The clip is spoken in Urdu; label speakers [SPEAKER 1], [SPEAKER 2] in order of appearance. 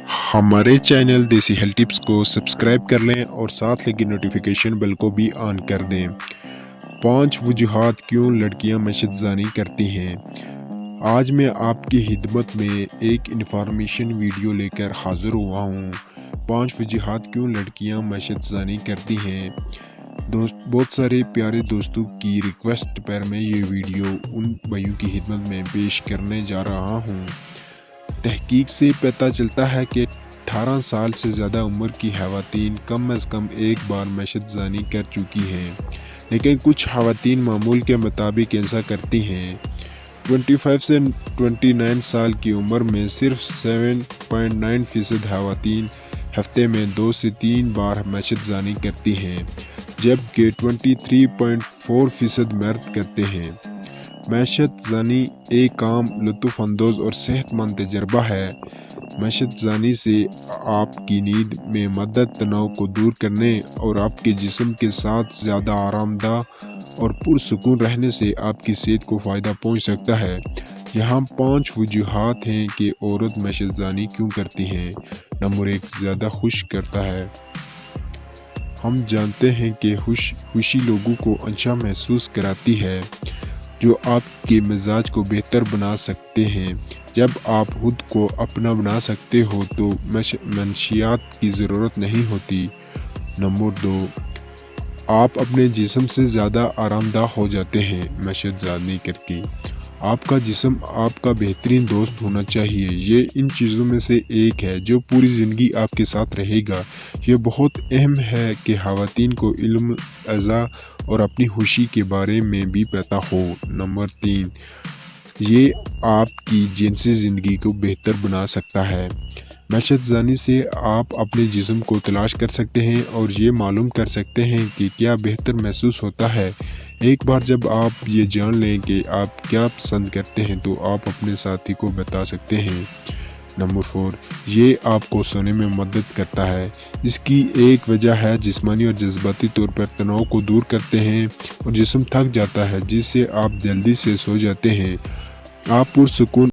[SPEAKER 1] ہمارے چینل دیسی ہیلتھ ٹپس کو سبسکرائب کر لیں اور ساتھ لگی نوٹیفیکیشن بیل کو بھی آن کر دیں۔ 5 وجوہات کیوں لڑکیاں مشت زانی کرتی ہیں۔ آج میں آپ کی خدمت میں ایک انفارمیشن ویڈیو لے کر حاضر ہوا ہوں۔ 5 وجوہات کیوں لڑکیاں مشت زانی کرتی ہیں۔ بہت سارے پیارے دوستوں کی ریکویسٹ پر میں یہ ویڈیو ان بھائیوں کی خدمت میں پیش کرنے جا رہا ہوں۔ تحقیق سے پتہ چلتا ہے کہ 18 سال سے زیادہ عمر کی خواتین کم از کم ایک بار مشت زانی کر چکی ہیں، لیکن کچھ خواتین معمول کے مطابق ایسا کرتی ہیں۔ 25 سے 29 سال کی عمر میں صرف 7.9% خواتین ہفتے میں 2 سے 3 بار مشت زانی کرتی ہیں، جبکہ 23.4% مرد کرتے ہیں۔ مشت زانی ایک عام، لطف اندوز اور صحت مند تجربہ ہے۔ مشت زانی سے آپ کی نیند میں مدد، تناؤ کو دور کرنے اور آپ کے جسم کے ساتھ زیادہ آرام دہ اور پرسکون رہنے سے آپ کی صحت کو فائدہ پہنچ سکتا ہے۔ یہاں 5 وجوہات ہیں کہ عورت مشت زانی کیوں کرتی ہے۔ نمبر 1، زیادہ خوش کرتا ہے۔ ہم جانتے ہیں کہ خوشی لوگوں کو اچھا محسوس کراتی ہے، جو آپ کے مزاج کو بہتر بنا سکتے ہیں۔ جب آپ خود کو اپنا بنا سکتے ہو تو منشیات کی ضرورت نہیں ہوتی۔ نمبر 2، آپ اپنے جسم سے زیادہ آرام دہ ہو جاتے ہیں۔ مشت زانی کر کے آپ کا جسم آپ کا بہترین دوست ہونا چاہیے۔ یہ ان چیزوں میں سے ایک ہے جو پوری زندگی آپ کے ساتھ رہے گا۔ یہ بہت اہم ہے کہ خواتین کو علم ازا اور اپنی خوشی کے بارے میں بھی پتہ ہو۔ نمبر 3، یہ آپ کی جنسی زندگی کو بہتر بنا سکتا ہے۔ مشت زانی سے آپ اپنے جسم کو تلاش کر سکتے ہیں اور یہ معلوم کر سکتے ہیں کہ کیا بہتر محسوس ہوتا ہے۔ ایک بار جب آپ یہ جان لیں کہ آپ کیا پسند کرتے ہیں تو آپ اپنے ساتھی کو بتا سکتے ہیں۔ نمبر 4، یہ آپ کو سونے میں مدد کرتا ہے۔ اس کی ایک وجہ ہے جسمانی اور جذباتی طور پر تناؤ کو دور کرتے ہیں اور جسم تھک جاتا ہے، جس سے آپ جلدی سے سو جاتے ہیں۔ آپ پرسکون